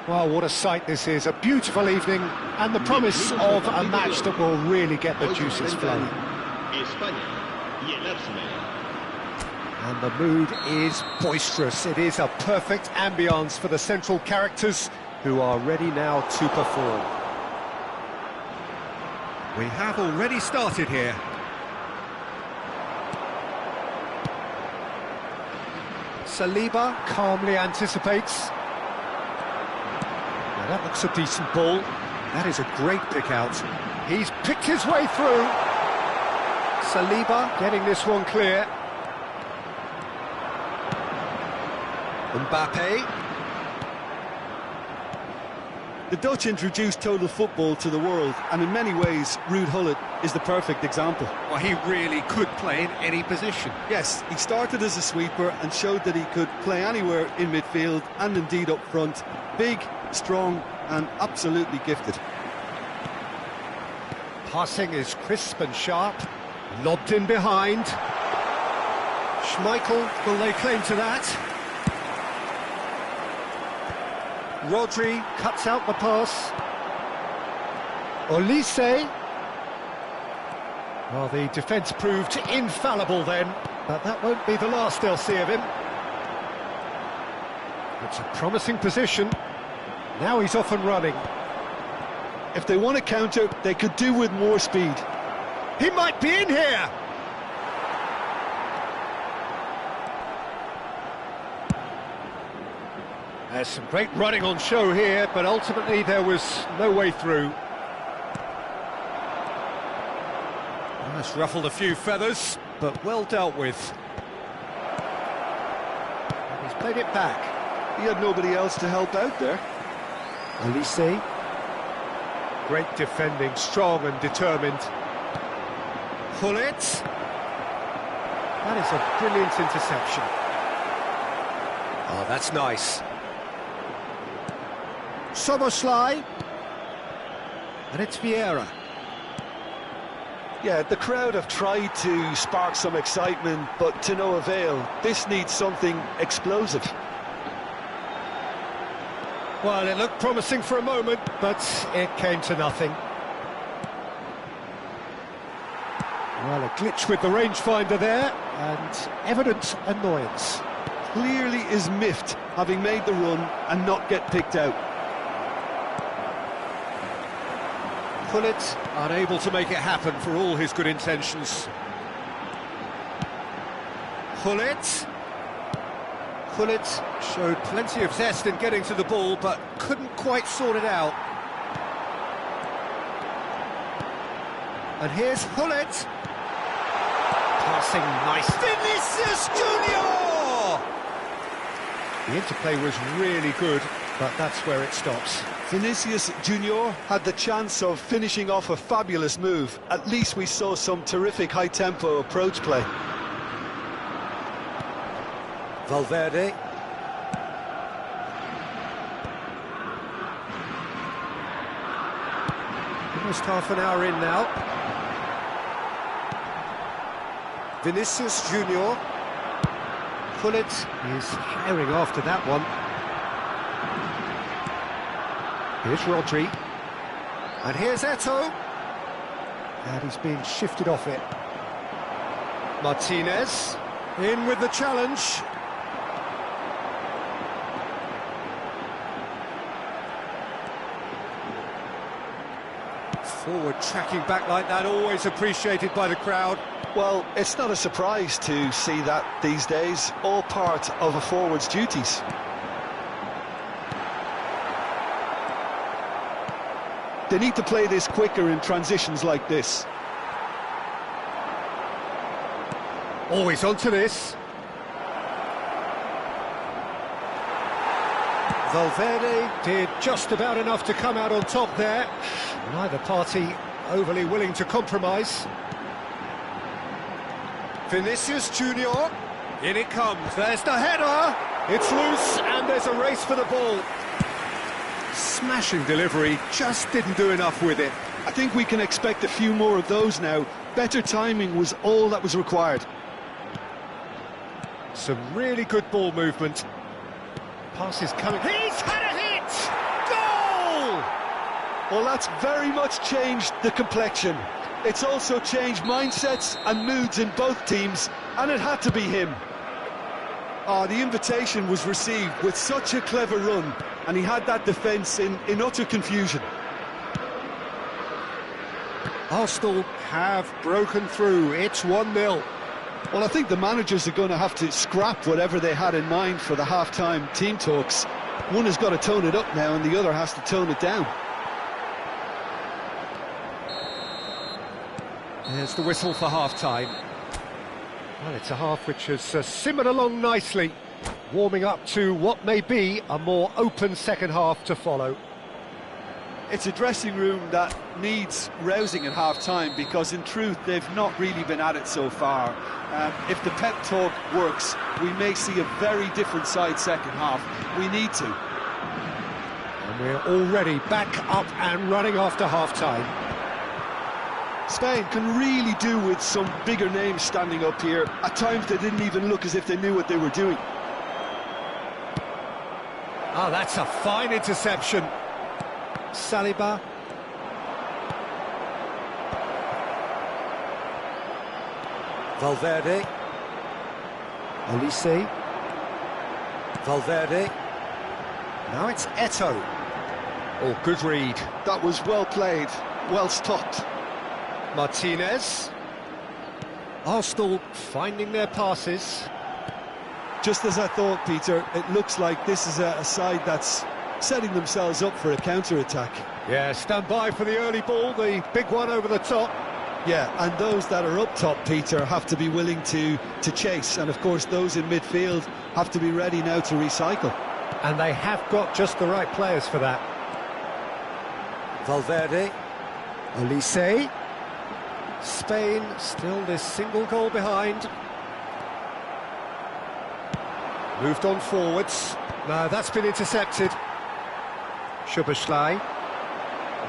Well, what a sight this is, a beautiful evening and the promise of a match that will really get the juices flowing. And the mood is boisterous. It is a perfect ambience for the central characters who are ready now to perform. We have already started here. Saliba calmly anticipates. That looks a decent ball. That is a great pick out. He's picked his way through. Saliba getting this one clear. Mbappe. The Dutch introduced total football to the world, and in many ways, Ruud Gullit is the perfect example. Well, he really could play in any position. Yes, he started as a sweeper and showed that he could play anywhere in midfield and indeed up front. Big, strong and absolutely gifted. Passing is crisp and sharp. Lobbed in behind. Schmeichel will lay claim to that. Rodri cuts out the pass. Olise. Well, the defence proved infallible then, but that won't be the last they'll see of him. It's a promising position. Now he's off and running. If they want to counter, they could do with more speed. He might be in here! There's some great running on show here, but ultimately there was no way through. That's ruffled a few feathers, but well dealt with. And he's played it back. He had nobody else to help out there. Olise. Great defending, strong and determined. Gullit. That is a brilliant interception. Oh, that's nice. Soboslai. And it's Vieira. Yeah, the crowd have tried to spark some excitement, but to no avail. This needs something explosive. Well, it looked promising for a moment, but it came to nothing. Well, a glitch with the rangefinder there, and evident annoyance. Clearly is miffed, having made the run and not get picked out. Gullit unable to make it happen for all his good intentions. Gullit showed plenty of zest in getting to the ball, but couldn't quite sort it out. And here's Gullit. Passing nice. Vinicius Junior! The interplay was really good, but that's where it stops. Vinicius Junior had the chance of finishing off a fabulous move. At least we saw some terrific high-tempo approach play. Valverde. Almost half an hour in now. Vinicius Junior. Pullet is herring after that one. Here's Rodri. And here's Eto'o. And he's been shifted off it. Martinez in with the challenge. Forward tracking back like that, always appreciated by the crowd. Well, it's not a surprise to see that these days, all part of a forward's duties. They need to play this quicker in transitions like this. Always onto this. Valverde did just about enough to come out on top there. Neither party overly willing to compromise. Vinicius Junior. In it comes. There's the header. It's loose and there's a race for the ball. Smashing delivery, just didn't do enough with it. I think we can expect a few more of those now. Better timing was all that was required. Some really good ball movement. Pass is coming. He's had a hit! Goal! Well, that's very much changed the complexion. It's also changed mindsets and moods in both teams, and it had to be him. The invitation was received with such a clever run, and he had that defence in utter confusion. Arsenal have broken through. It's 1-0. Well, I think the managers are going to have to scrap whatever they had in mind for the half-time team talks. One has got to tone it up now, and the other has to tone it down. There's the whistle for half-time. Well, it's a half which has simmered along nicely, warming up to what may be a more open second half to follow. It's a dressing room that needs rousing at half-time, because in truth they've not really been at it so far. If the pep talk works, we may see a very different side second half. We need to. And we're already back up and running after half-time. Spain can really do with some bigger names standing up here. At times they didn't even look as if they knew what they were doing. Ah, that's a fine interception. Saliba. Valverde. Olise. Valverde. Now it's Eto'o. Oh, good read. That was well played, well stopped. Martinez. Arsenal finding their passes. Just as I thought, Peter, it looks like this is a side that's setting themselves up for a counter-attack. Yeah, stand by for the early ball, the big one over the top. Yeah, and those that are up top, Peter, have to be willing to chase. And, of course, those in midfield have to be ready now to recycle. And they have got just the right players for that. Valverde. Olise. Spain still this single goal behind. Moved on forwards. No, that's been intercepted. Szoboszlai.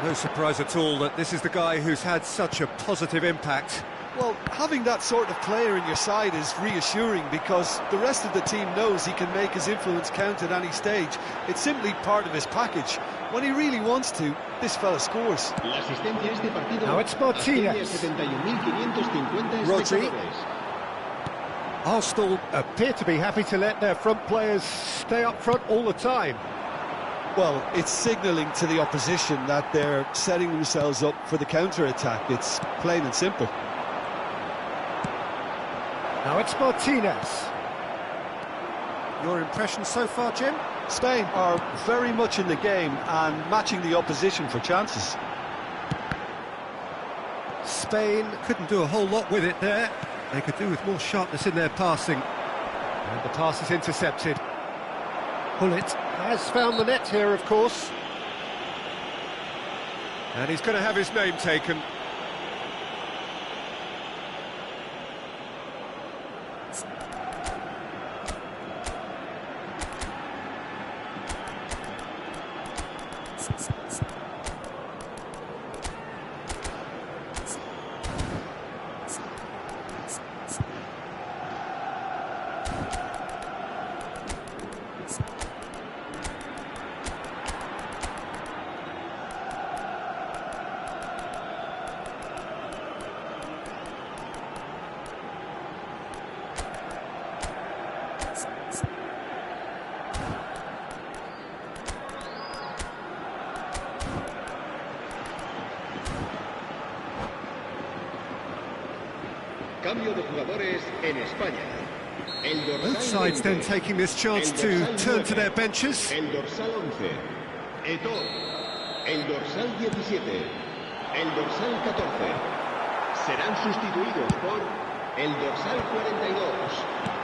No surprise at all that this is the guy who's had such a positive impact. Well, having that sort of player in your side is reassuring, because the rest of the team knows he can make his influence count at any stage. It's simply part of his package. When he really wants to, this fella scores. Now it's Martinez. Rodri. Arsenal appear to be happy to let their front players stay up front all the time. Well, it's signalling to the opposition that they're setting themselves up for the counter-attack. It's plain and simple. Now it's Martinez. Your impression so far, Jim? Spain are very much in the game and matching the opposition for chances. Spain couldn't do a whole lot with it there. They could do with more sharpness in their passing. And the pass is intercepted. Pullet has found the net here, of course. And he's going to have his name taken. Cambio de jugadores en España. El dorsal Both sides 20, then taking this chance to turn to their benches. El dorsal 11, Eto'o. El dorsal 17, el dorsal 14. Serán sustituidos por el dorsal 42,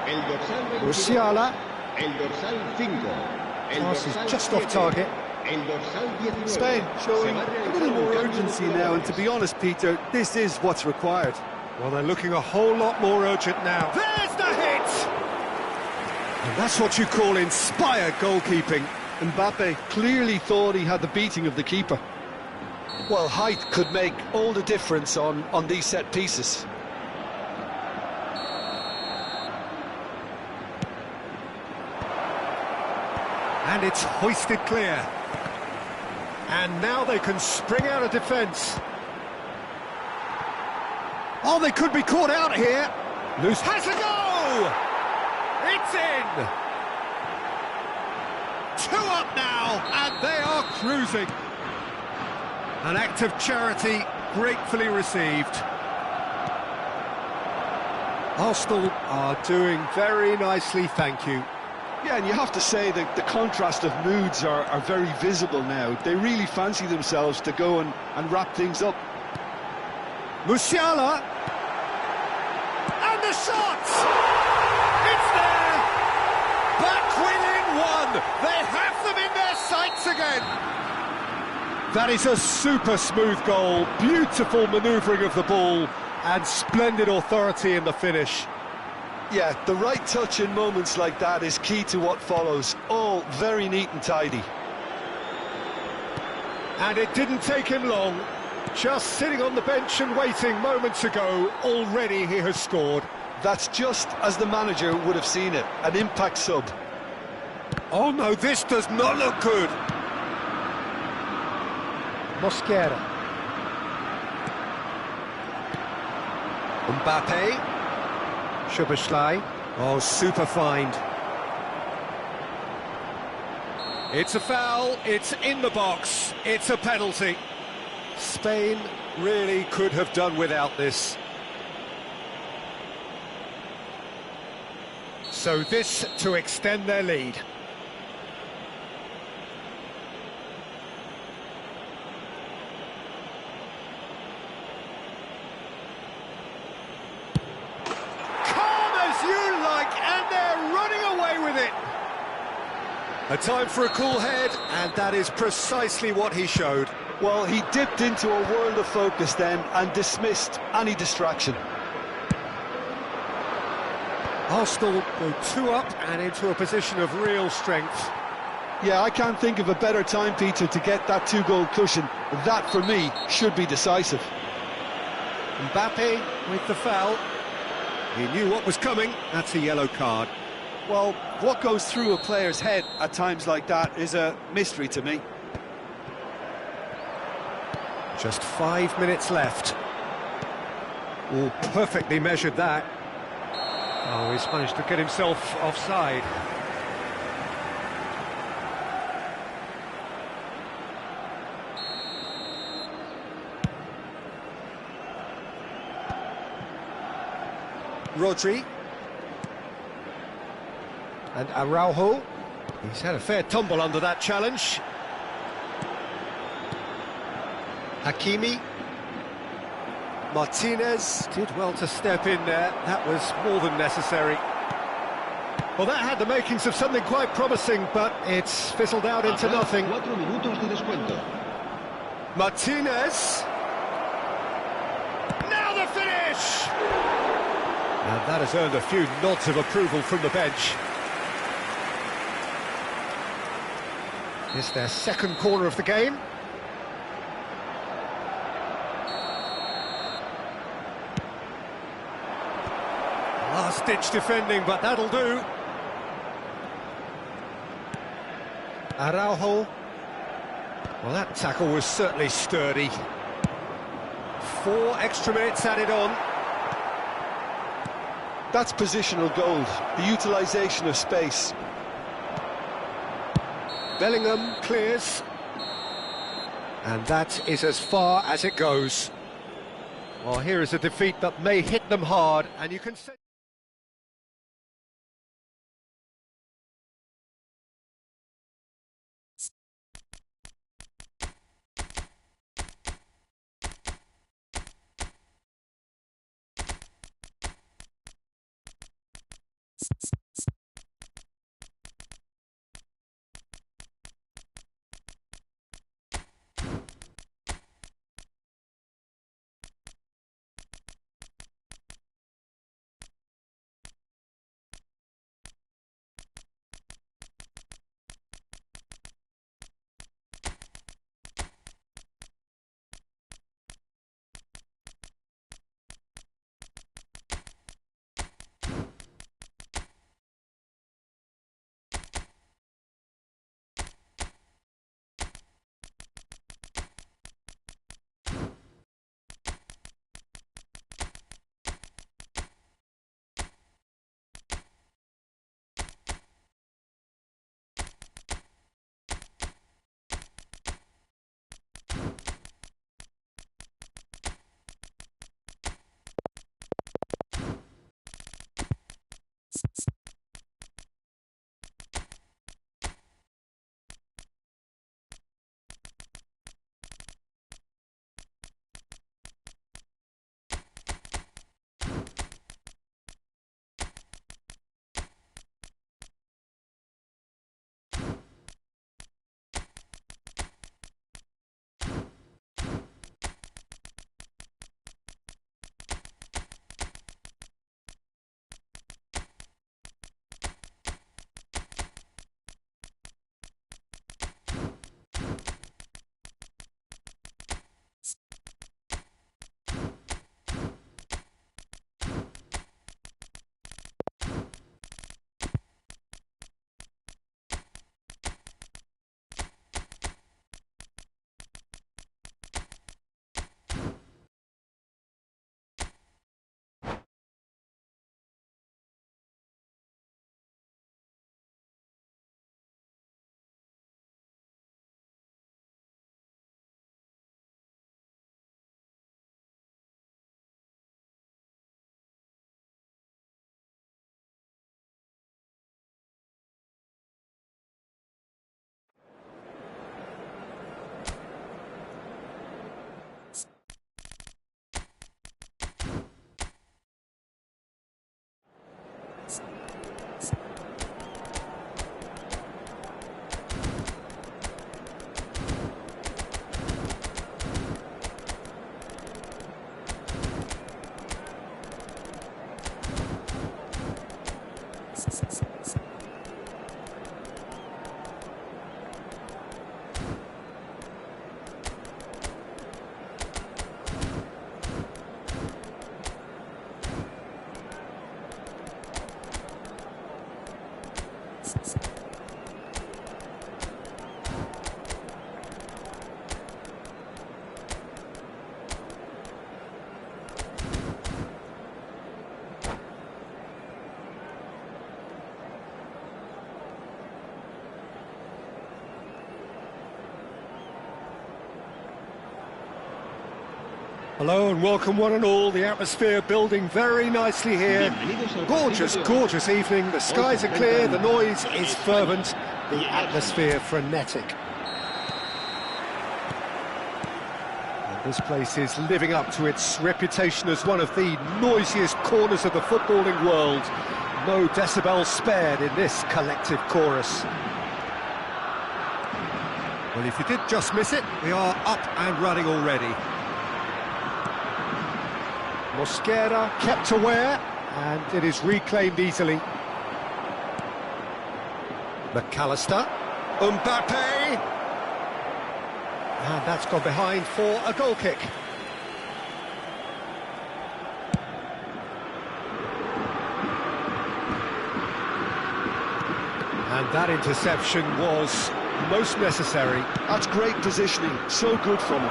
el dorsal 22, Musiala. el dorsal 5, el Pass is dorsal just 7, off target. el dorsal 19. Spain showing Se va a realizar little more un cambio de urgency now, and to be jugadores. honest, Peter, this is what's required. Well, they're looking a whole lot more urgent now. There's the hit! And that's what you call inspired goalkeeping. Mbappe clearly thought he had the beating of the keeper. Well, height could make all the difference on these set pieces. And it's hoisted clear. And now they can spring out of defence. Oh, they could be caught out here. Loose has a go! It's in! 2 up now, and they are cruising. An act of charity gratefully received. Arsenal are doing very nicely, thank you. Yeah, and you have to say that the contrast of moods are very visible now. They really fancy themselves to go and wrap things up. Musiala! And the shot! It's there! Back within 1! They have them in their sights again! That is a super smooth goal, beautiful manoeuvring of the ball, and splendid authority in the finish. Yeah, the right touch in moments like that is key to what follows. All very neat and tidy. And it didn't take him long. Just sitting on the bench and waiting moments ago, already he has scored. That's just as the manager would have seen it, an impact sub. Oh no, this does not look good. Mosquera. Mbappe. Szoboszlai. Oh, super find. It's a foul, it's in the box, it's a penalty. Spain really could have done without this. So this to extend their lead. A time for a cool head, and that is precisely what he showed. Well, he dipped into a world of focus then and dismissed any distraction. Arsenal go 2 up and into a position of real strength. Yeah, I can't think of a better time, Peter, to get that 2-goal cushion. That, for me, should be decisive. Mbappe with the foul. He knew what was coming. That's a yellow card. Well, what goes through a player's head at times like that is a mystery to me. Just 5 minutes left. Oh, perfectly measured that. Oh, he's managed to get himself offside. Rodri. And Araujo. He's had a fair tumble under that challenge. Hakimi. Martinez did well to step in there. That was more than necessary. Well, that had the makings of something quite promising, but it's fizzled out into nothing. 4 minutos de descuento. Martinez. Now the finish! And that has earned a few nods of approval from the bench. It's their second corner of the game. Last-ditch defending, but that'll do. Araujo. Well, that tackle was certainly sturdy. 4 extra minutes added on. That's positional gold, the utilisation of space. Bellingham clears. And that is as far as it goes. Well, here is a defeat that may hit them hard, and you can say... Hello and welcome one and all, the atmosphere building very nicely here. Gorgeous, gorgeous evening, the skies are clear, the noise is fervent, the atmosphere frenetic. And this place is living up to its reputation as one of the noisiest corners of the footballing world. No decibels spared in this collective chorus. Well, if you did just miss it, we are up and running already. Mosquera kept aware, and it is reclaimed easily. McAllister, Mbappe, And that's gone behind for a goal kick. And that interception was most necessary. That's great positioning, so good from him.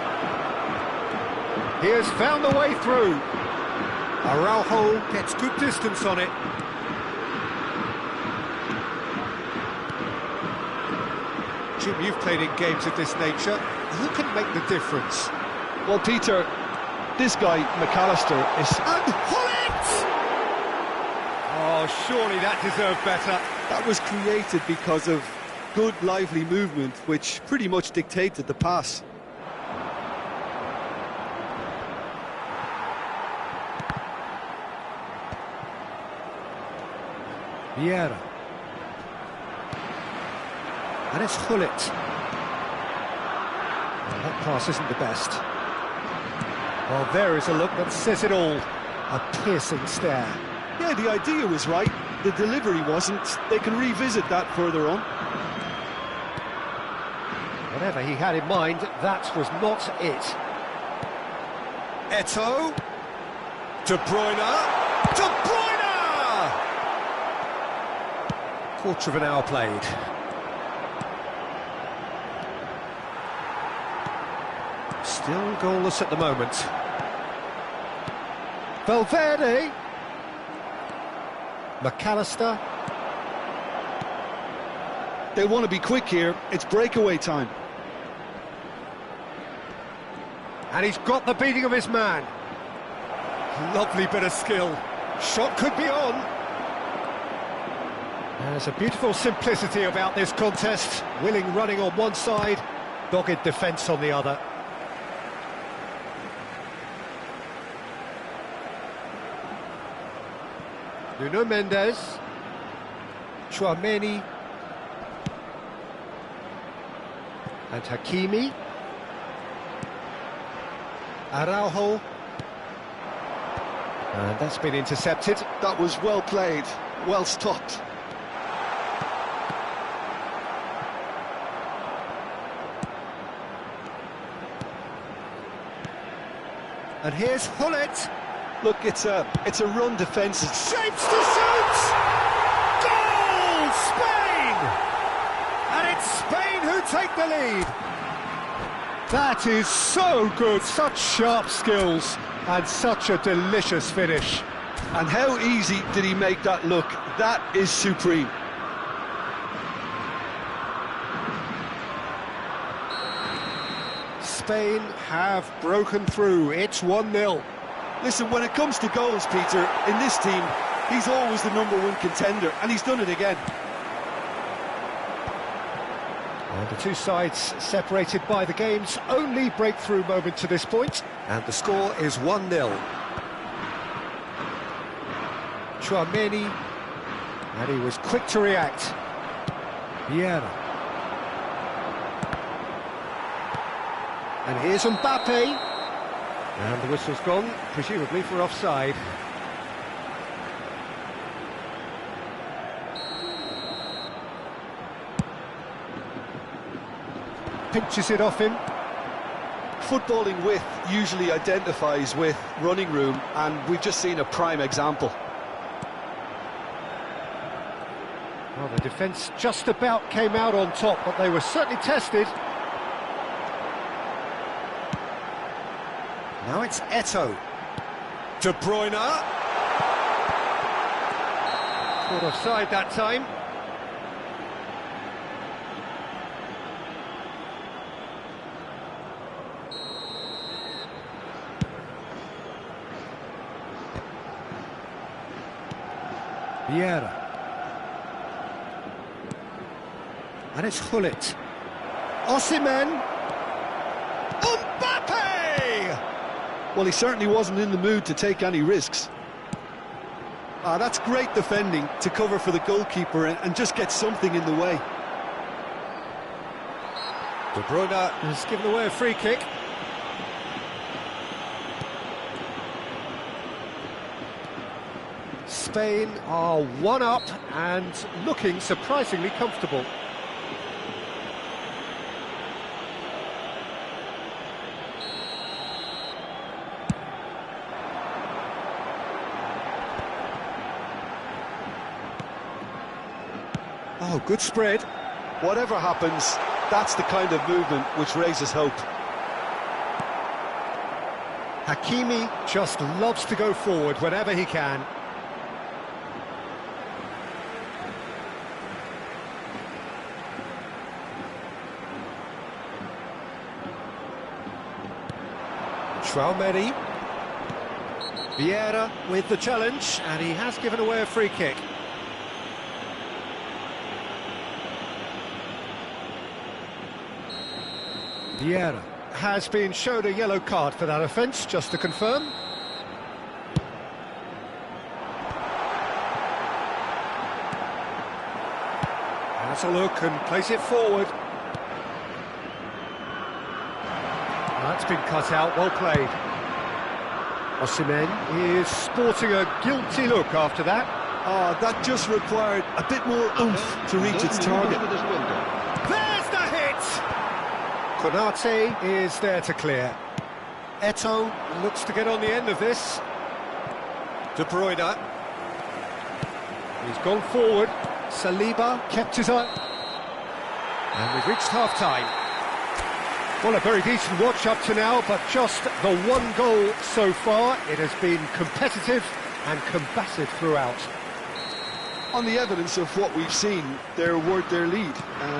He has found the way through. Araujo gets good distance on it. Jim, you've played in games of this nature. Who can make the difference? Well, Peter, this guy, McAllister, is... And Hullet! Oh, surely that deserved better. That was created because of good, lively movement, which pretty much dictated the pass. Vieira. And it's Hullet. Well, that pass isn't the best. Well, there is a look that says it all. A piercing stare. Yeah, the idea was right. The delivery wasn't. They can revisit that further on. Whatever he had in mind, that was not it. Eto'o. De Bruyne. De Bruyne! Quarter of an hour played. Still goalless at the moment. Valverde. McAllister. They want to be quick here. It's breakaway time. And he's got the beating of his man. Lovely bit of skill. Shot could be on. There's a beautiful simplicity about this contest. Willing running on one side, dogged defence on the other. Nuno Mendes. Tchouaméni. And Hakimi. Araujo. And that's been intercepted. That was well played, well stopped. And here's Hullet. Look, it's a run defence. Shapes to shoot! Goal! Spain! And it's Spain who take the lead. That is so good, such sharp skills, and such a delicious finish. And how easy did he make that look? That is supreme. Spain have broken through. It's 1-0. Listen, when it comes to goals, Peter, in this team, he's always the #1 contender, and he's done it again. And the two sides separated by the game's only breakthrough moment to this point. And the score is 1-0. Tchouaméni. And he was quick to react. Vieira. And here's Mbappe. And the whistle's gone, presumably for offside. Pinches it off him. Footballing width usually identifies with running room, and we've just seen a prime example. Well, the defence just about came out on top, but they were certainly tested. Now it's Eto'o. De Bruyne. Caught offside that time. Vieira. And it's Hullet. Osimhen. Mbappe! Well, he certainly wasn't in the mood to take any risks. That's great defending to cover for the goalkeeper and just get something in the way. De Bruyne has given away a free kick. Spain are 1-up and looking surprisingly comfortable. Oh, good spread. Whatever happens, that's the kind of movement which raises hope. Hakimi just loves to go forward whenever he can. Traoré. Vieira with the challenge, and he has given away a free kick. Vieira has been shown a yellow card for that offence, just to confirm. Has a look and plays it forward. That's been cut out, well played. Osimhen is sporting a guilty look after that. That just required a bit more oomph to reach its target. There's the hit! Konate is there to clear. Eto'o looks to get on the end of this. De Bruyne. He's gone forward. Saliba kept his eye. And we've reached half-time. Well, a very decent watch up to now, but just the one goal so far. It has been competitive and combative throughout. On the evidence of what we've seen, they're worth their lead.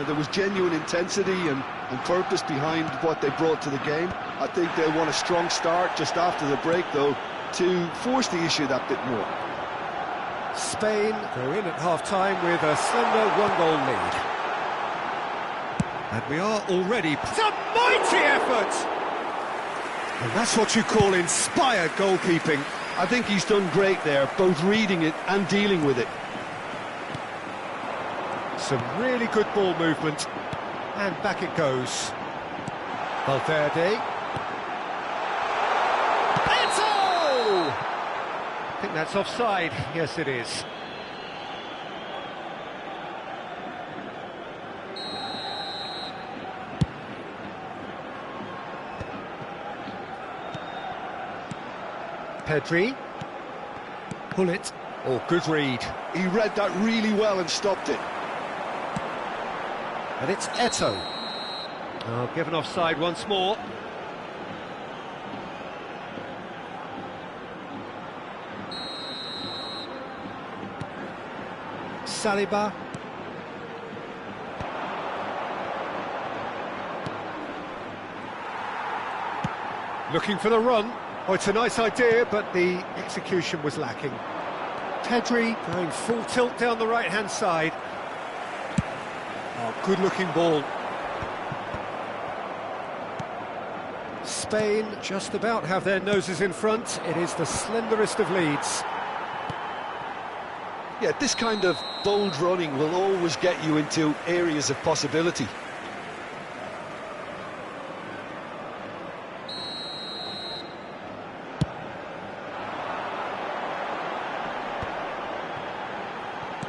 There was genuine intensity and purpose behind what they brought to the game. I think they'll want a strong start just after the break, though, to force the issue that bit more. Spain go in at half-time with a slender one-goal lead. And we are already... It's a mighty effort! And that's what you call inspired goalkeeping. I think he's done great there, both reading it and dealing with it. Some really good ball movement. And back it goes. Valverde. Eto'o! I think that's offside. Yes, it is. Pedri. Pull it. Oh, good read. He read that really well and stopped it. And it's Eto'o. Oh, given offside once more. Saliba. Looking for the run. Oh, it's a nice idea, but the execution was lacking. Pedri going full tilt down the right-hand side. Oh, good-looking ball. Spain just about have their noses in front. It is the slenderest of leads. Yeah, this kind of bold running will always get you into areas of possibility.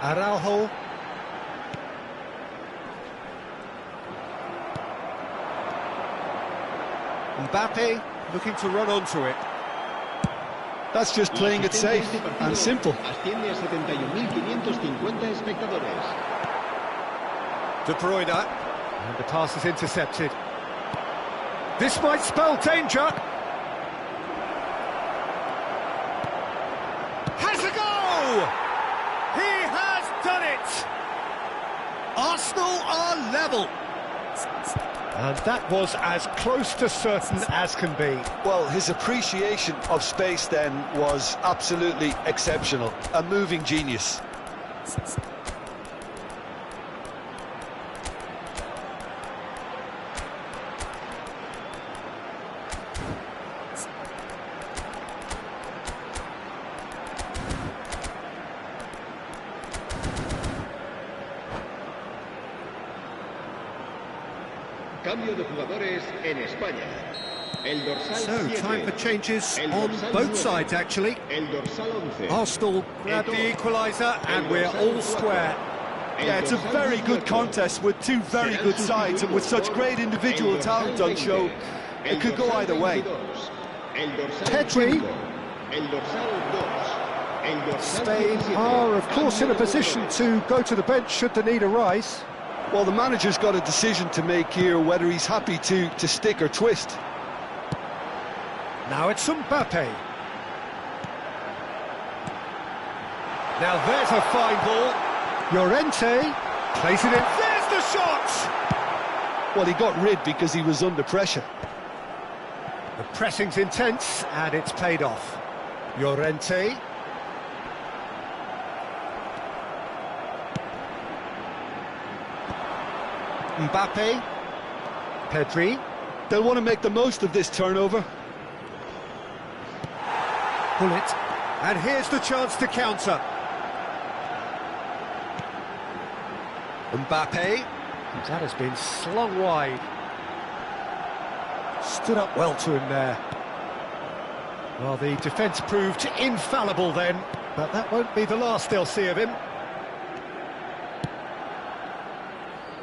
Araujo. Mbappe looking to run onto it. That's just playing it safe and simple. Asciende a 71.550 espectadores. De Bruyne. And the pass is intercepted. This might spell danger. Has a go! He has done it! Arsenal are level. And that was as close to certain as can be. Well, his appreciation of space then was absolutely exceptional. A moving genius. Cambio de jugadores en España. El dorsal So, 7. time for changes El on dorsal both 9. sides, actually. El dorsal 11. Arsenal grab the equaliser, and we're all square. Yeah, it's a very good contest with two very good sides, and with such great individual talent on show, it could go either way. El dorsal Pedri. 5. El dorsal 2. El dorsal Spain 17, are, of course, in a cambio de position jugadores. to go to the bench should the need arise. Well, the manager's got a decision to make here, whether he's happy to stick or twist. Now it's Mbappe. Now there's a fine ball. Llorente plays it in. There's the shot! Well, he got rid because he was under pressure. The pressing's intense and it's paid off. Llorente. Mbappe. Pedri. They'll want to make the most of this turnover. Pull it. And here's the chance to counter. Mbappe. That has been slung wide. Stood up well to him there. Well, the defence proved infallible then, but that won't be the last they'll see of him.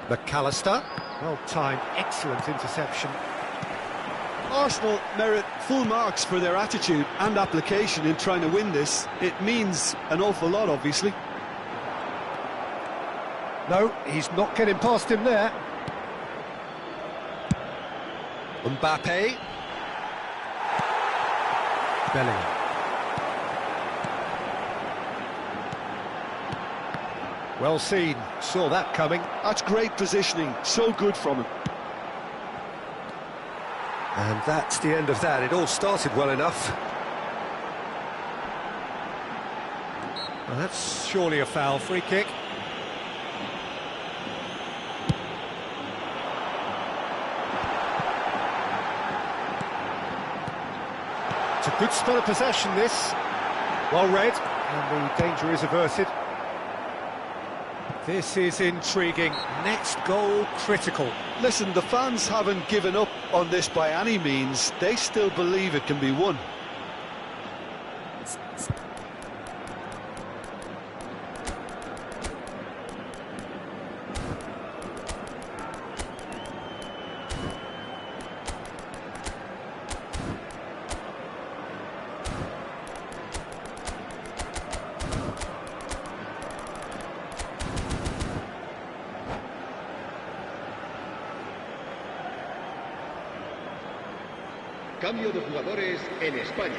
McAllister. Well-timed, excellent interception. Arsenal merit full marks for their attitude and application in trying to win this. It means an awful lot, obviously. No, he's not getting past him there. Mbappe. Bellingham. Well seen, saw that coming. That's great positioning, so good from him. And that's the end of that. It all started well enough. Well, that's surely a foul. Free kick. It's a good spell of possession, this. Well read, and the danger is averted. This is intriguing. Next goal critical. Listen, the fans haven't given up on this by any means. They still believe it can be won. Cambio de jugadores en España.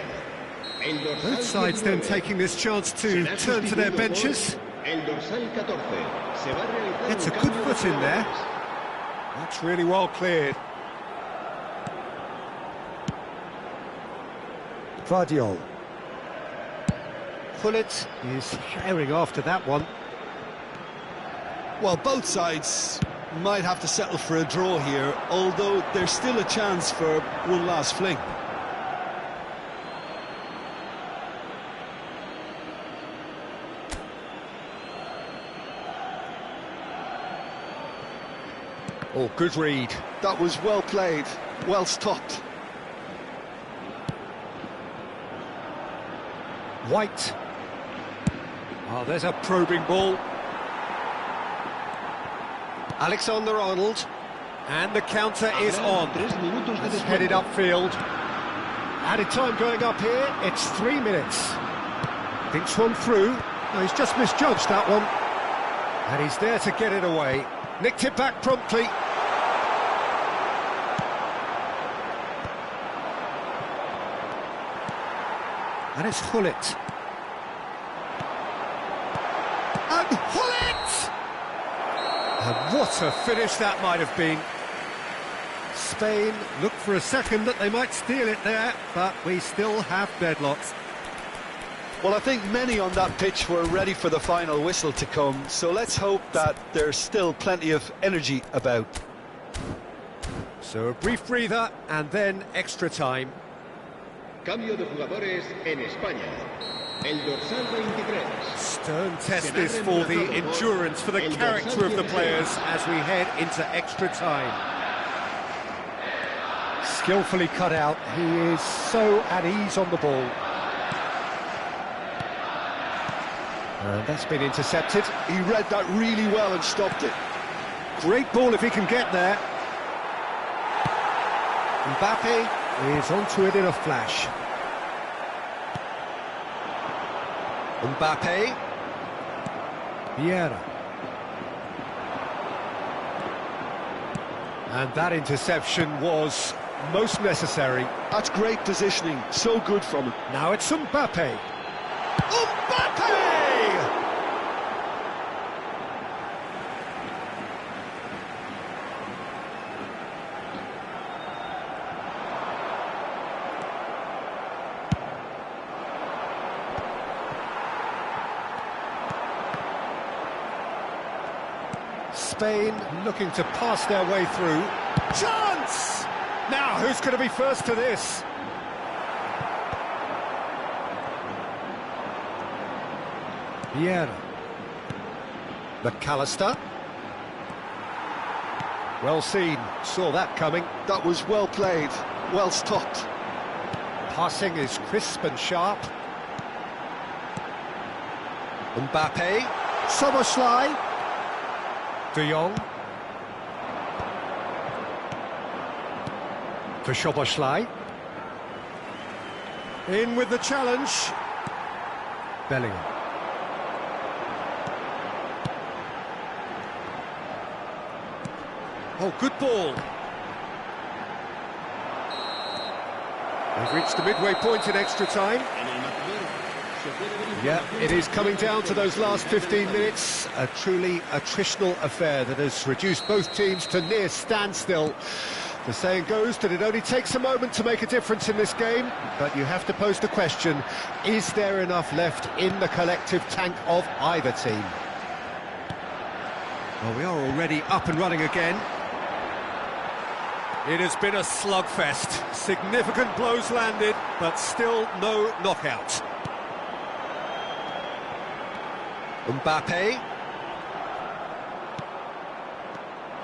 El dorsal Both sides then 19 taking this chance to será turn to their sustituido benches. por El dorsal 14. Se va a realizar It's un a good cambio de foot in there. jugadores. That's really well cleared. Vardiol. Pullet is herring after that one. Well, both sides might have to settle for a draw here, although there's still a chance for one last fling. Oh, good read. That was well played, well stopped. White. Oh, there's a probing ball. Alexander-Arnold. And the counter is on. 3 minutos de It's descuento. headed upfield. Added time going up here. It's 3 minutes. Thinks one through. No, he's just misjudged that one. And he's there to get it away. Nicked it back promptly. And it's Hullet. And Hullet! And what a finish that might have been. Spain looked for a second that they might steal it there, but we still have deadlocks. Well, I think many on that pitch were ready for the final whistle to come, so let's hope that there's still plenty of energy about. So a brief breather and then extra time. Cambio de jugadores en España. El dorsal 23. Stern test this for the endurance, for the character of the players as we head into extra time. Skillfully cut out, he is so at ease on the ball. And that's been intercepted. He read that really well and stopped it. Great ball if he can get there. Mbappe is onto it in a flash. Mbappe. Vieira. And that interception was most necessary. That's great positioning, so good from him. Now it's Mbappe. Mbappe! Spain looking to pass their way through. Chance! Now, who's going to be first to this? Vieira. McAllister. Well seen, saw that coming. That was well played, well stopped. Passing is crisp and sharp. Mbappe. Szoboszlai. De Jong. For Szoboszlai. In with the challenge. Bellingham. Oh, good ball. They've reached the midway point in extra time. Yeah, it is coming down to those last 15 minutes. A truly attritional affair that has reduced both teams to near standstill. The saying goes that it only takes a moment to make a difference in this game, but you have to pose the question, is there enough left in the collective tank of either team? Well, we are already up and running again. It has been a slugfest. Significant blows landed, but still no knockout. Mbappe.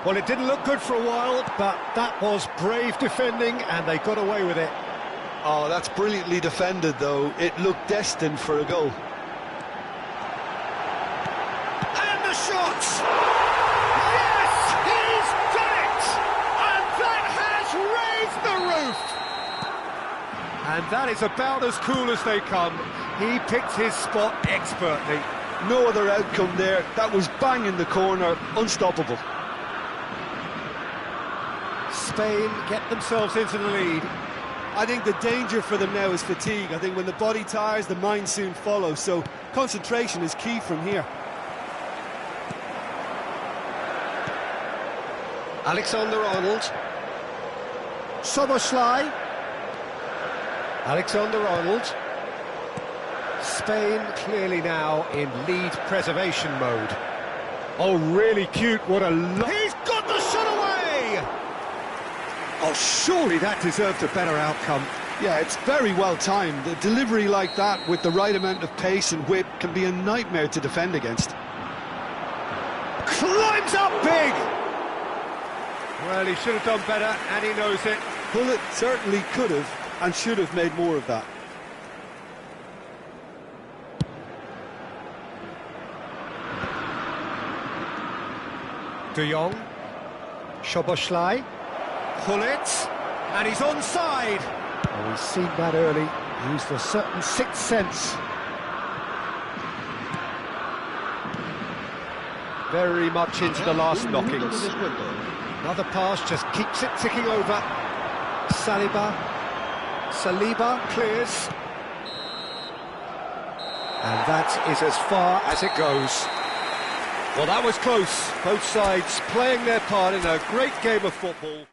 Well, it didn't look good for a while, but that was brave defending, and they got away with it. Oh, that's brilliantly defended, though. It looked destined for a goal. And the shot! Yes, he's done it! And that has raised the roof! And that is about as cool as they come. He picked his spot expertly. No other outcome there. That was bang in the corner, unstoppable. Spain get themselves into the lead. I think the danger for them now is fatigue. I think when the body tires, the mind soon follows, so concentration is key from here. Alexander-Arnold. Szoboszlai. Alexander-Arnold. Spain clearly now in lead preservation mode. Oh, really cute, what a he's got the shot away! Oh, surely that deserved a better outcome. Yeah, it's very well timed. A delivery like that with the right amount of pace and whip can be a nightmare to defend against. Climbs up big! Well, he should have done better, and he knows it. Bullet certainly could have and should have made more of that. De Jong. Szoboszlai. Pull it, and he's onside. Oh, he's seen that early. Used a certain sixth sense. Very much into the last knockings. Another pass just keeps it ticking over. Saliba clears. And that is as far as it goes. Well, that was close. Both sides playing their part in a great game of football.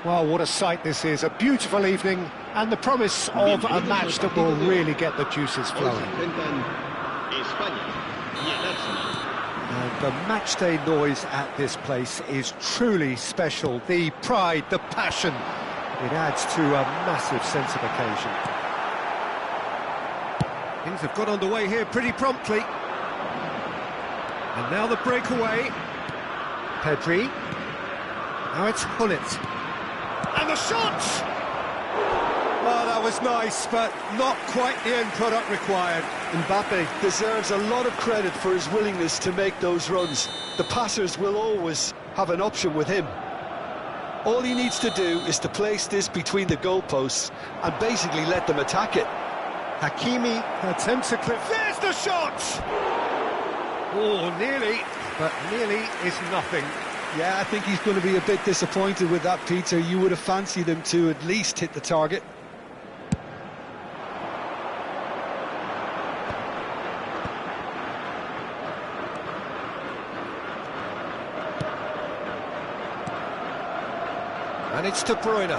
Well, what a sight this is, a beautiful evening, and the promise of a match that will really get the juices flowing. And the matchday noise at this place is truly special. The pride, the passion, it adds to a massive sense of occasion. Things have got underway here pretty promptly. And now the breakaway. Pedri. Now it's Hullet. And the shot! Well, that was nice, but not quite the end product required. Mbappe deserves a lot of credit for his willingness to make those runs. The passers will always have an option with him. All he needs to do is to place this between the goalposts and basically let them attack it. Hakimi attempts a clip. There's the shot! Oh, nearly, but nearly is nothing. Yeah, I think he's going to be a bit disappointed with that, Peter. You would have fancied him to at least hit the target. And it's De Bruyne.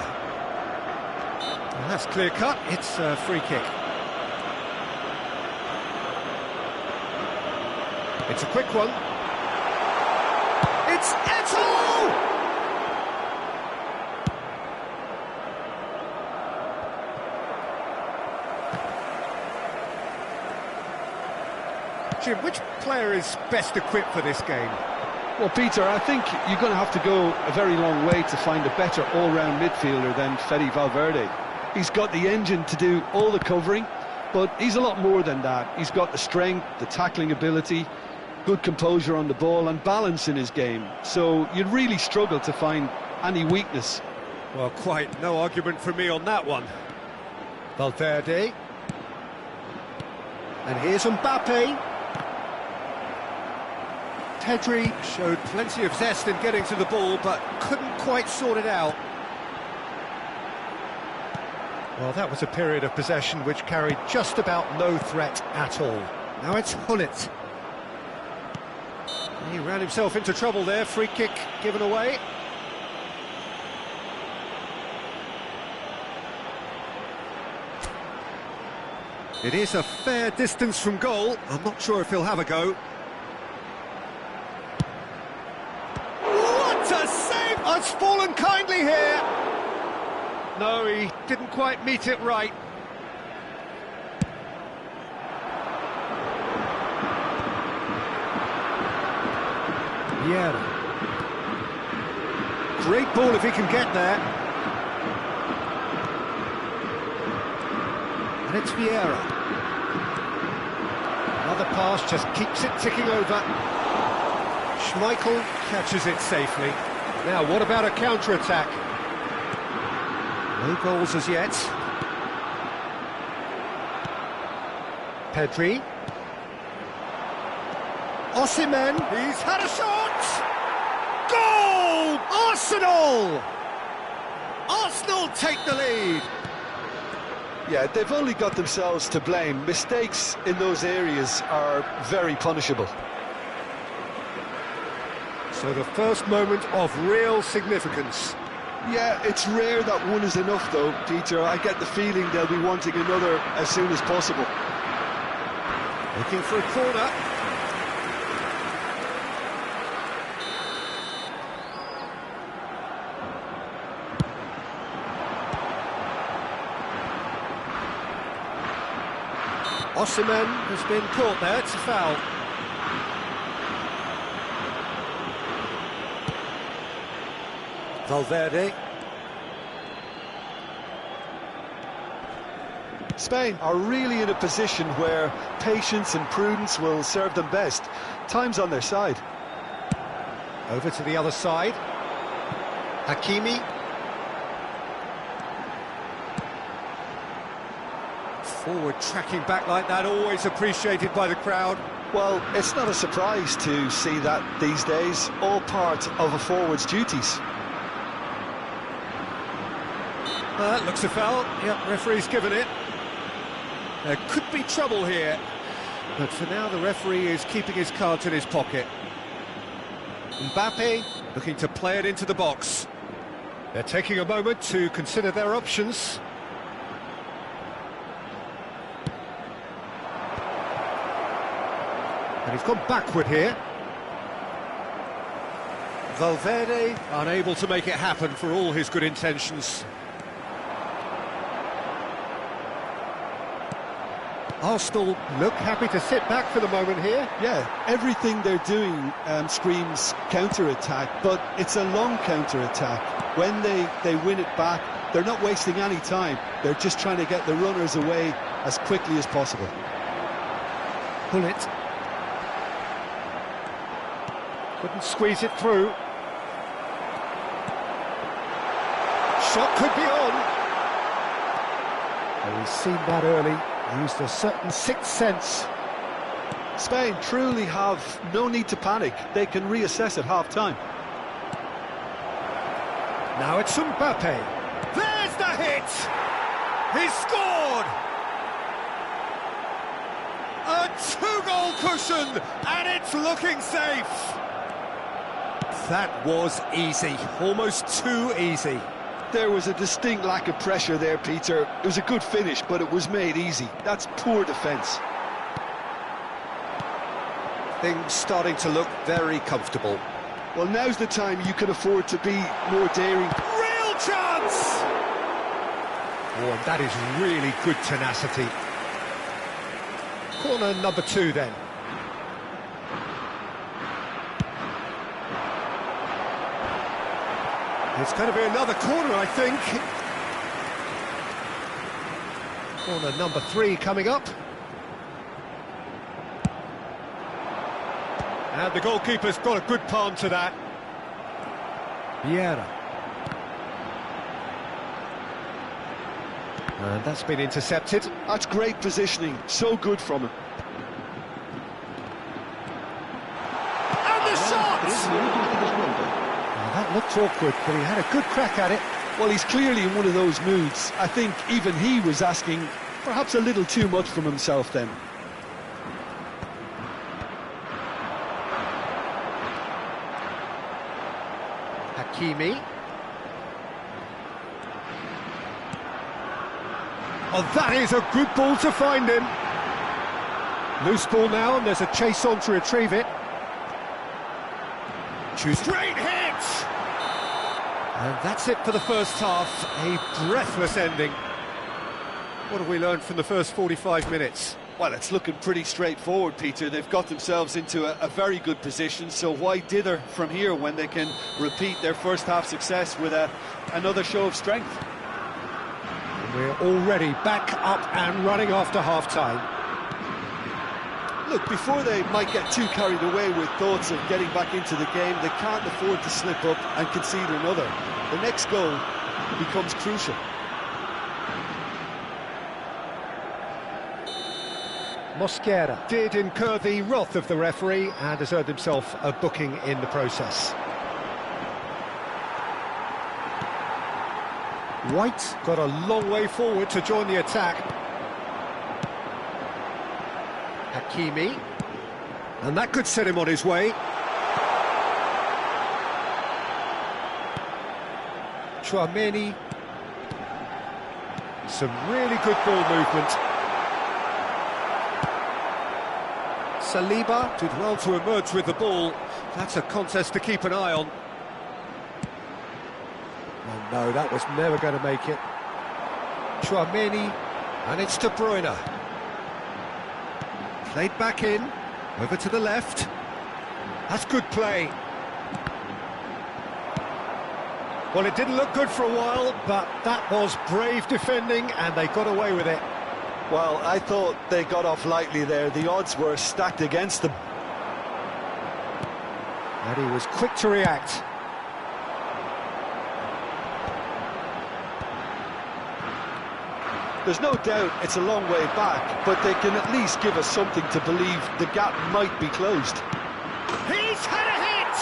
And that's clear cut, it's a free kick. It's a quick one. It's Eto'o! Jim, which player is best equipped for this game? Well, Peter, I think you're going to have to go a very long way to find a better all-round midfielder than Fede Valverde. He's got the engine to do all the covering, but he's a lot more than that. He's got the strength, the tackling ability, good composure on the ball and balance in his game. So you'd really struggle to find any weakness. Well, quite no argument from me on that one. Valverde. And here's Mbappe. Pedri showed plenty of zest in getting to the ball, but couldn't quite sort it out. Well, that was a period of possession which carried just about no threat at all. Now it's Hullet. He ran himself into trouble there, free kick given away. It is a fair distance from goal. I'm not sure if he'll have a go. What a save! Oh, it's fallen kindly here. No, he didn't quite meet it right. Yeah. Great ball if he can get there. And it's Vieira. Another pass just keeps it ticking over. Schmeichel catches it safely. Now, what about a counter-attack? No goals as yet. Pedri. Osimhen, he's had a shot! Goal! Arsenal! Arsenal take the lead! Yeah, they've only got themselves to blame. Mistakes in those areas are very punishable. So the first moment of real significance. Yeah, it's rare that one is enough though, Peter. I get the feeling they'll be wanting another as soon as possible. Looking for a corner. Osimhen has been caught there, it's a foul. Valverde. Spain are really in a position where patience and prudence will serve them best. Time's on their side. Over to the other side. Hakimi. Forward tracking back like that, always appreciated by the crowd. Well, it's not a surprise to see that these days, all part of a forward's duties. That looks a foul. Yep, referee's given it. There could be trouble here, but for now the referee is keeping his cards in his pocket. Mbappe looking to play it into the box. They're taking a moment to consider their options. And he's gone backward here. Valverde unable to make it happen for all his good intentions. Arsenal look happy to sit back for the moment here. Yeah, everything they're doing screams counter-attack, but it's a long counter-attack. When they win it back, they're not wasting any time. They're just trying to get the runners away as quickly as possible. Pull it. Couldn't squeeze it through. Shot could be on. And he's seen that early. Used a certain sixth sense. Spain truly have no need to panic. They can reassess at half-time. Now it's Mbappe. There's the hit! He's scored! A two-goal cushion, and it's looking safe. That was easy, almost too easy. There was a distinct lack of pressure there, Peter. It was a good finish, but it was made easy. That's poor defence. Things starting to look very comfortable. Well, now's the time you can afford to be more daring. Real chance! Oh, and that is really good tenacity. Corner number 2 then. It's going to be another corner, I think. Corner number 3 coming up. And the goalkeeper's got a good palm to that. Vieira. And that's been intercepted. That's great positioning, so good from him. And the shot! That looked awkward, but he had a good crack at it. Well, he's clearly in one of those moods. I think even he was asking perhaps a little too much from himself then. Hakimi. Oh, that is a good ball to find him. Loose ball now, and there's a chase on to retrieve it. Great hit! And that's it for the first half, a breathless ending. What have we learned from the first 45 minutes? Well, it's looking pretty straightforward, Peter. They've got themselves into a very good position, so why dither from here when they can repeat their first half success with another show of strength? And we're already back up and running after half-time. Look, before they might get too carried away with thoughts of getting back into the game, they can't afford to slip up and concede another. The next goal becomes crucial. Mosquera did incur the wrath of the referee and has earned himself a booking in the process. White got a long way forward to join the attack. Hakimi, and that could set him on his way. Chouameni, some really good ball movement. Saliba did well to emerge with the ball. That's a contest to keep an eye on. Oh no, that was never going to make it. Chouameni, and it's De Bruyne. Played back in, over to the left. That's good play. Well, it didn't look good for a while, but that was brave defending, and they got away with it. Well, I thought they got off lightly there. The odds were stacked against them. And he was quick to react. There's no doubt it's a long way back, but they can at least give us something to believe the gap might be closed. He's had a hit!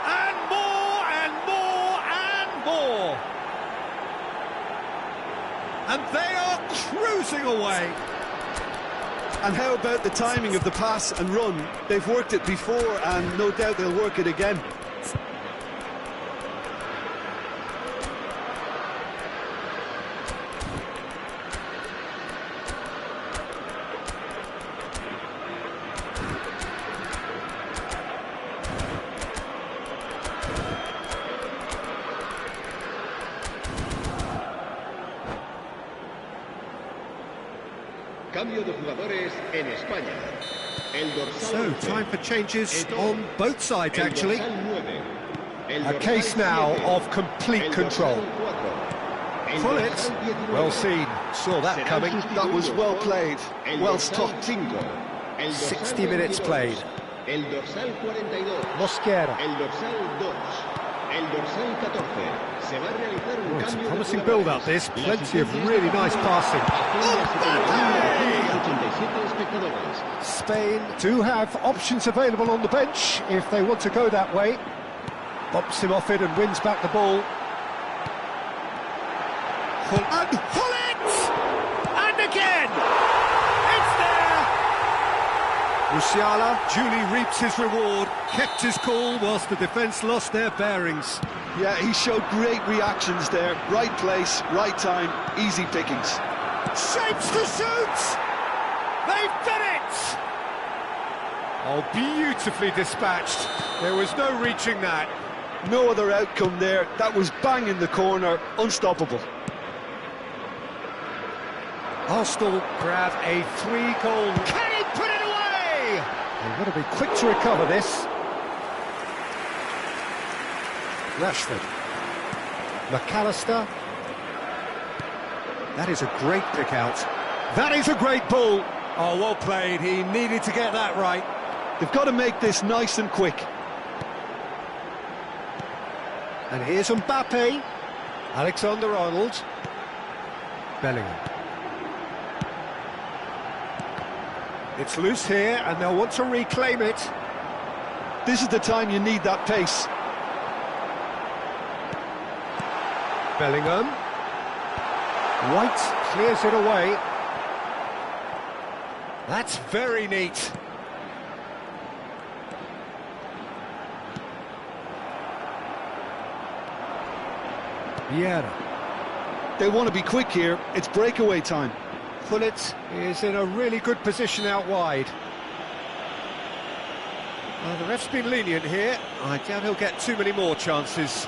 And more, and more, and more! And they are cruising away! And how about the timing of the pass and run? They've worked it before, and no doubt they'll work it again. Cambio de jugadores en España. El dorsal So, 11, time for changes Eto. on both sides, El actually. dorsal 9, el A dorsal case now 7, of complete el control. dorsal 4, el Pullet, dorsal 19, well seen, saw that serán coming. That was well sustituidos played, por el well dorsal stopped. 5, el dorsal 60 minutes 22, played. El dorsal 42, Mosquera. el dorsal 2, el dorsal 14. Se va a realizar un Oh, it's a cambio de promising jugadores. build-up, this. La Plenty of asistencia really nice esta passing. temporada 87 espectadores. Spain do have options available on the bench if they want to go that way. Bumps him off it and wins back the ball. And pull it! And again! It's there! Musiala duly reaps his reward, kept his cool whilst the defence lost their bearings. Yeah, he showed great reactions there. Right place, right time, easy pickings. Shapes to shoot! They've done it! Oh, beautifully dispatched. There was no reaching that. No other outcome there. That was bang in the corner, unstoppable. Arsenal grab a 3-goal. Can he put it away? They've got to be quick to recover this. Rashford. McAllister. That is a great pick out. That is a great ball. Oh, well played. He needed to get that right. They've got to make this nice and quick. And here's Mbappe. Alexander-Arnold. Bellingham. It's loose here, and they'll want to reclaim it. This is the time you need that pace. Bellingham. White clears it away. That's very neat. Vieira. They want to be quick here. It's breakaway time. Pullet is in a really good position out wide. The ref's been lenient here. I doubt he'll get too many more chances.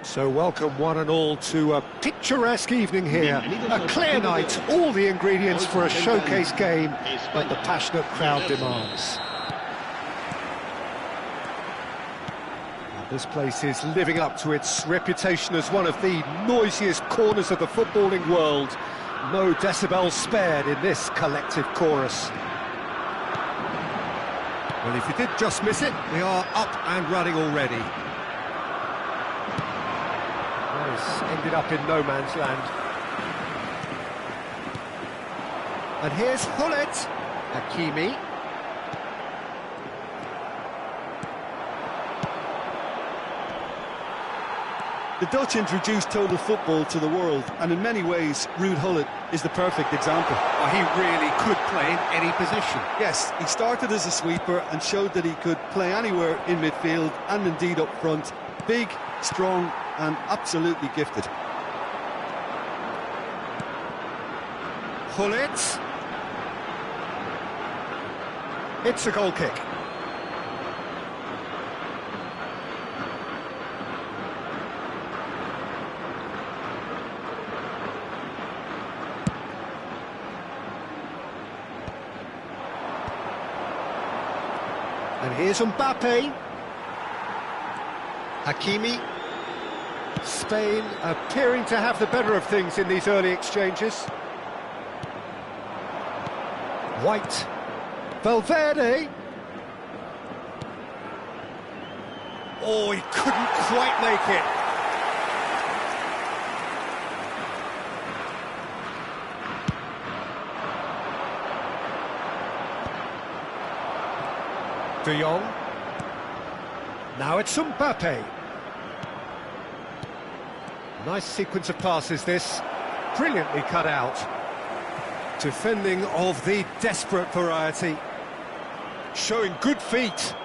So welcome one and all to a picturesque evening here. A clear night, all the ingredients for a showcase game that the passionate crowd demands. This place is living up to its reputation as one of the noisiest corners of the footballing world. No decibels spared in this collective chorus. Well, if you did just miss it, we are up and running already. This ended up in no man's land. And here's Hullet. Hakimi. The Dutch introduced total football to the world, and in many ways, Ruud Gullit is the perfect example. Well, he really could play in any position. Yes, he started as a sweeper and showed that he could play anywhere in midfield and indeed up front. Big, strong and absolutely gifted. Hullet. It's a goal kick. And here's Mbappe. Hakimi. Spain appearing to have the better of things in these early exchanges. White. Valverde. Oh, he couldn't quite make it. De Jong. Now it's Mbappe. Nice sequence of passes this. Brilliantly cut out. Defending of the desperate variety. Showing good feet.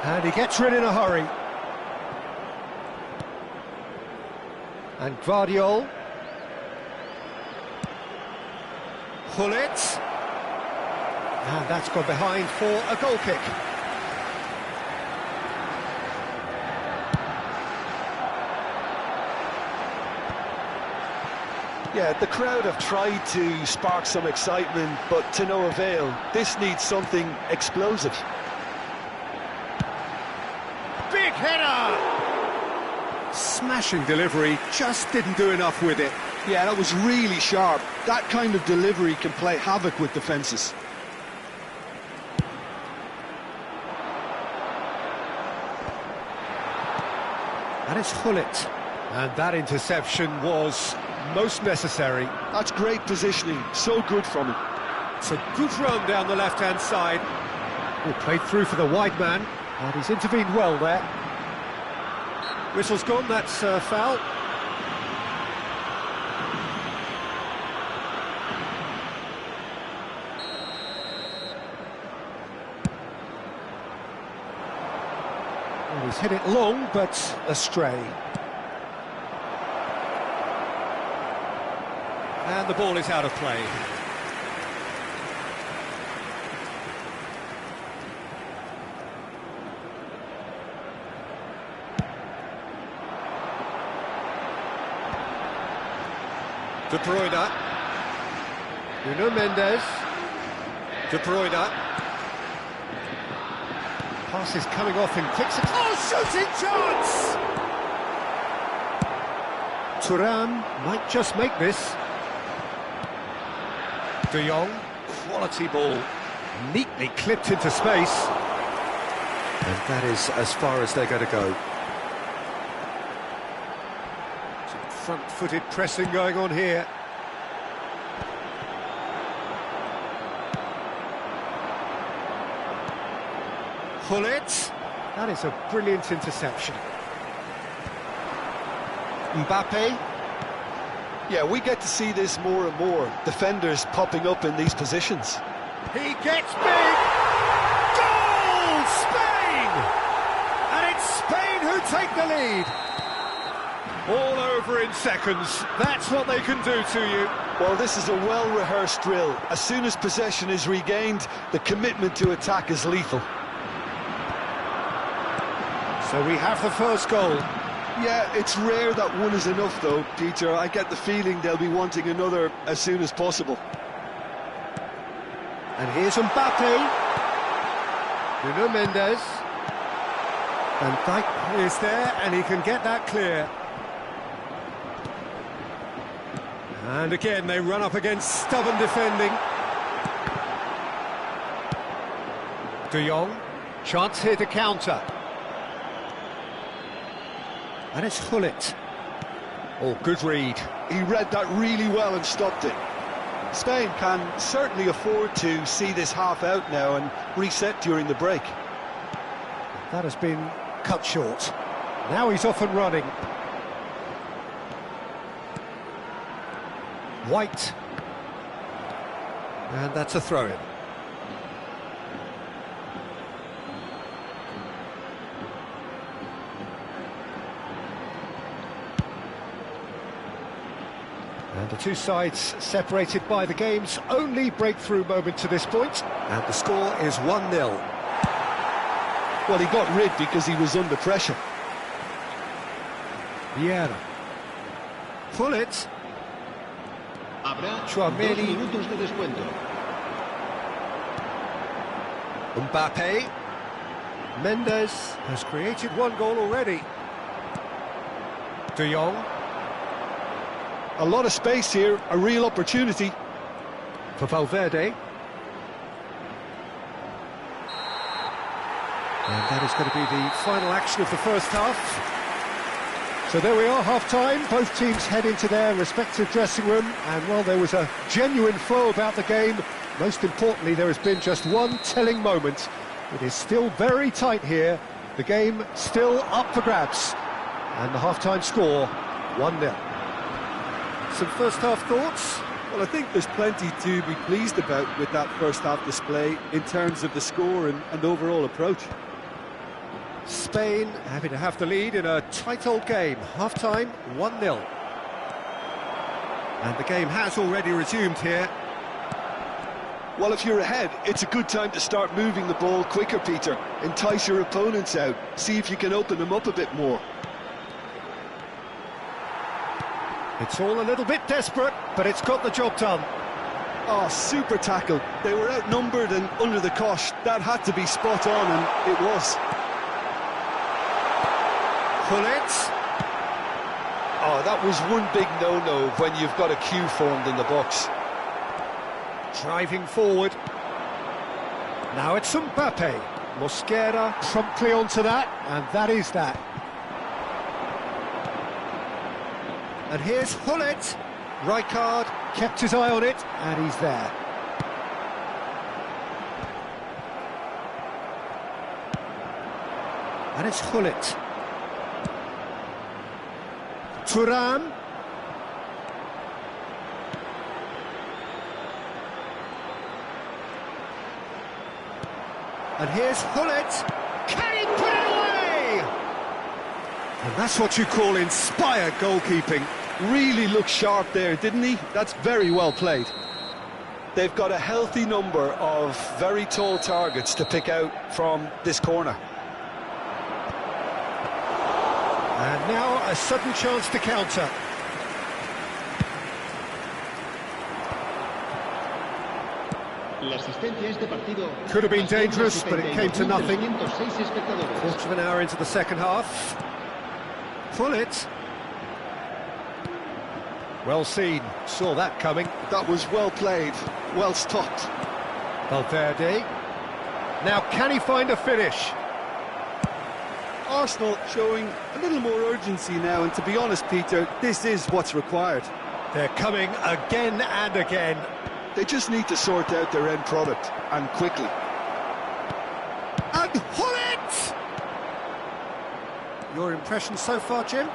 And he gets rid in a hurry. And Guardiol. Hullet. And that's gone behind for a goal kick. Yeah, the crowd have tried to spark some excitement, but to no avail. This needs something explosive. Big header! Smashing delivery, just didn't do enough with it. Yeah, that was really sharp. That kind of delivery can play havoc with defences. And it's Hullet. And that interception was most necessary. That's great positioning, so good from him. It's a good run down the left-hand side. Oh, played through for the wide man, and he's intervened well there. Whistle's gone, that's foul. Well, he's hit it long, but astray. And the ball is out of play. De Bruyne. Nuno Mendes. De Bruyne. Pass is coming off in quick succession. Oh, shooting chance! Thuram might just make this. De Jong, quality ball, neatly clipped into space. And that is as far as they're going to go. Some front-footed pressing going on here. Hullet. That is a brilliant interception. Mbappe. Yeah, we get to see this more and more. Defenders popping up in these positions. He gets big! Goal! Spain! And it's Spain who take the lead. All over in seconds. That's what they can do to you. Well, this is a well-rehearsed drill. As soon as possession is regained, the commitment to attack is lethal. So we have the first goal. Yeah, it's rare that one is enough though, Peter. I get the feeling they'll be wanting another as soon as possible. And here's Mbappe. Nuno Mendes. And Dijk is there, and he can get that clear. And again, they run up against stubborn defending. De Jong, chance here to counter. And it's Gullit. Oh, good read. He read that really well and stopped it. Spain can certainly afford to see this half out now and reset during the break. That has been cut short. Now he's off and running. White. And that's a throw-in. And the two sides separated by the game's only breakthrough moment to this point. And the score is 1-0. Well, he got rid because he was under pressure. Vieira. Gullit. Habrá 2 Tchouaméni. minutos de descuento. Mbappe. Mendes has created one goal already. De Jong. A lot of space here, a real opportunity. For Valverde. And that is going to be the final action of the first half. So there we are, half-time. Both teams head into their respective dressing room. And while there was a genuine flow about the game, most importantly, there has been just one telling moment. It is still very tight here. The game still up for grabs. And the half-time score, 1-0. Some first-half thoughts? Well, I think there's plenty to be pleased about with that first-half display in terms of the score and overall approach. Spain happy to have the lead in a tight old game. Half-time, 1-0. And the game has already resumed here. Well, if you're ahead, it's a good time to start moving the ball quicker, Peter. Entice your opponents out. See if you can open them up a bit more. It's all a little bit desperate, but it's got the job done. Oh, super tackle. They were outnumbered and under the cosh. That had to be spot on, and it was. Gullit. Oh, that was one big no-no when you've got a queue formed in the box. Driving forward. Now it's Mbappe. Mosquera promptly onto that, and that is that. And here's Gullit. Rijkaard kept his eye on it, and he's there. And it's Gullit. Thuram. And here's Gullit. Can he put it away? And that's what you call inspired goalkeeping. Really looked sharp there, didn't he? That's very well played. They've got a healthy number of very tall targets to pick out from this corner. And now a sudden chance to counter. Could have been dangerous, but it came to nothing. Quarter of an hour into the second half. Gullit. Well seen, saw that coming. That was well played, well stopped. Valverde. Now can he find a finish? Arsenal showing a little more urgency now, and to be honest, Peter, this is what's required. They're coming again and again. They just need to sort out their end product, and quickly. And Gullit! Your impression so far, Jim?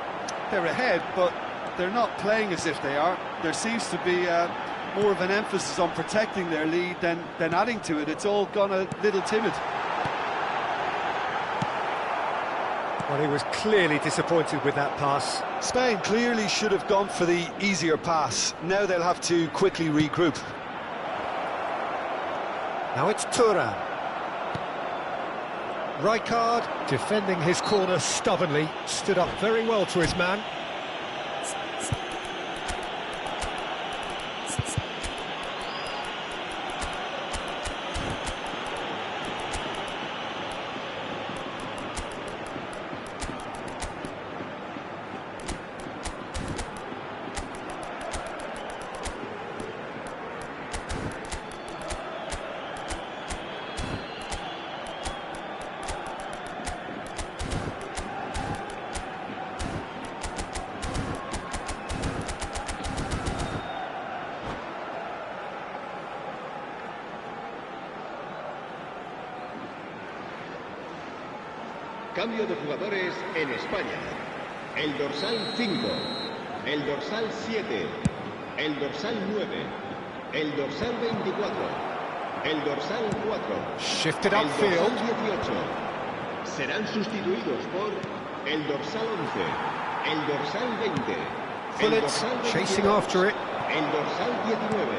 They're ahead, but they're not playing as if they are. There seems to be more of an emphasis on protecting their lead than adding to it. It's all gone a little timid. Well, he was clearly disappointed with that pass. Spain clearly should have gone for the easier pass. Now they'll have to quickly regroup. Now it's Thuram. Rijkaard, defending his corner stubbornly, stood up very well to his man. Cambio de jugadores en España. El dorsal 5, el dorsal 7, el dorsal 9, el dorsal 24, el dorsal 4, Shifted el upfield. dorsal 18. Serán sustituidos por el dorsal 11, el dorsal 20, el Phillips dorsal 22, chasing after it. el dorsal 19,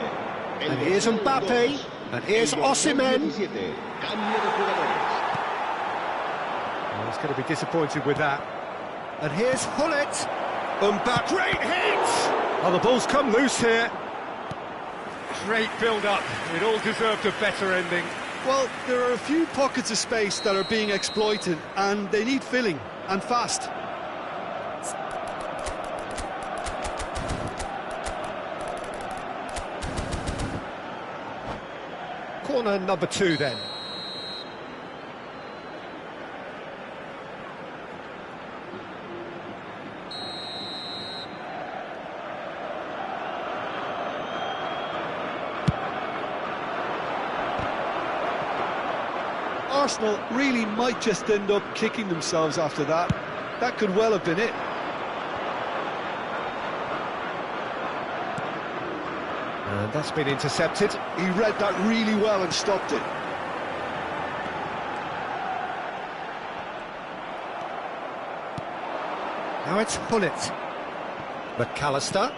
el And here's dorsal Mbappe, 2, and here's el dorsal Osimhen. 17. Cambio de jugadores. He's going to be disappointed with that. And here's Hullet. Mbappe. Great hit! Oh, the ball's come loose here. Great build-up. It all deserved a better ending. Well, there are a few pockets of space that are being exploited, and they need filling, and fast. Corner number 2 then. Arsenal really might just end up kicking themselves after that. That could well have been it. And that's been intercepted. He read that really well and stopped it. Now it's Hullet. McAllister.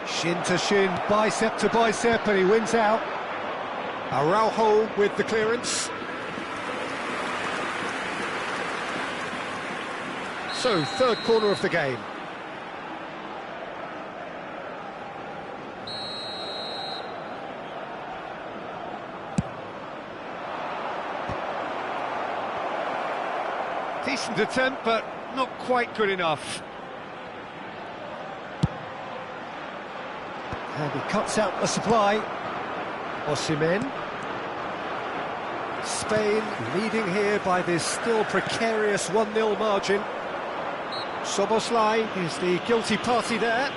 Shin to shin, bicep to bicep, and he wins out. Araujo with the clearance. So, third corner of the game. Decent attempt, but not quite good enough. And he cuts out the supply. Osimhen. Spain leading here by this still precarious 1-0 margin. Soboslai is the guilty party there.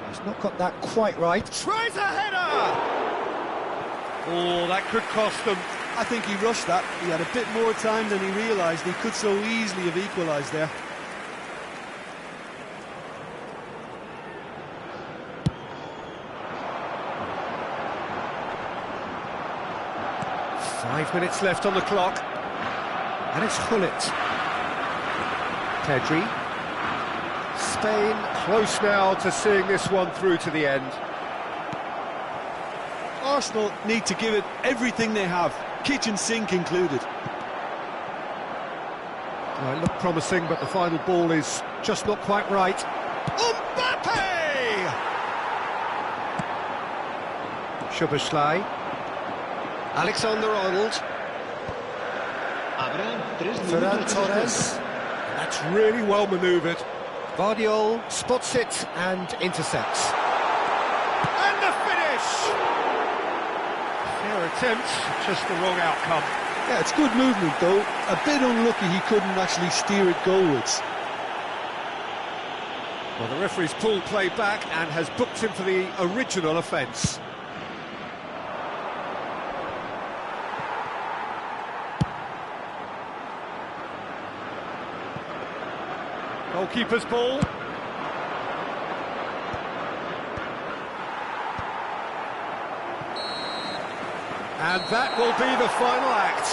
He's not got that quite right. Tries a header! Oh, that could cost them. I think he rushed that. He had a bit more time than he realised. He could so easily have equalised there. Five minutes left on the clock. And it's Hullet. Pedri. Spain close now to seeing this one through to the end. Arsenal need to give it everything they have, kitchen sink included. Well, it looked promising, but the final ball is just not quite right. Mbappe! Szoboszlai. Alexander-Arnold. Ferran Torres. That's really well manoeuvred. Vardiol spots it and intercepts. And the finish! Fair attempt, just the wrong outcome. Yeah, it's good movement though. A bit unlucky he couldn't actually steer it goalwards. Well, the referee's pulled play back and has booked him for the original offence. Goalkeeper's ball. And that will be the final act.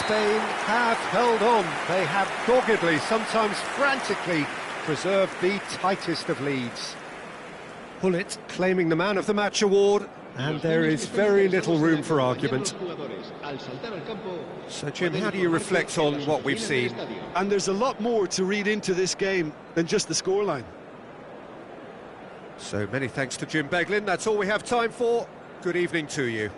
Spain have held on. They have doggedly, sometimes frantically, preserved the tightest of leads. Pullet claiming the Man of the Match award, and there is very little room for argument. So, Jim, how do you reflect on what we've seen? And there's a lot more to read into this game than just the scoreline. So many thanks to Jim Beglin. That's all we have time for. Good evening to you.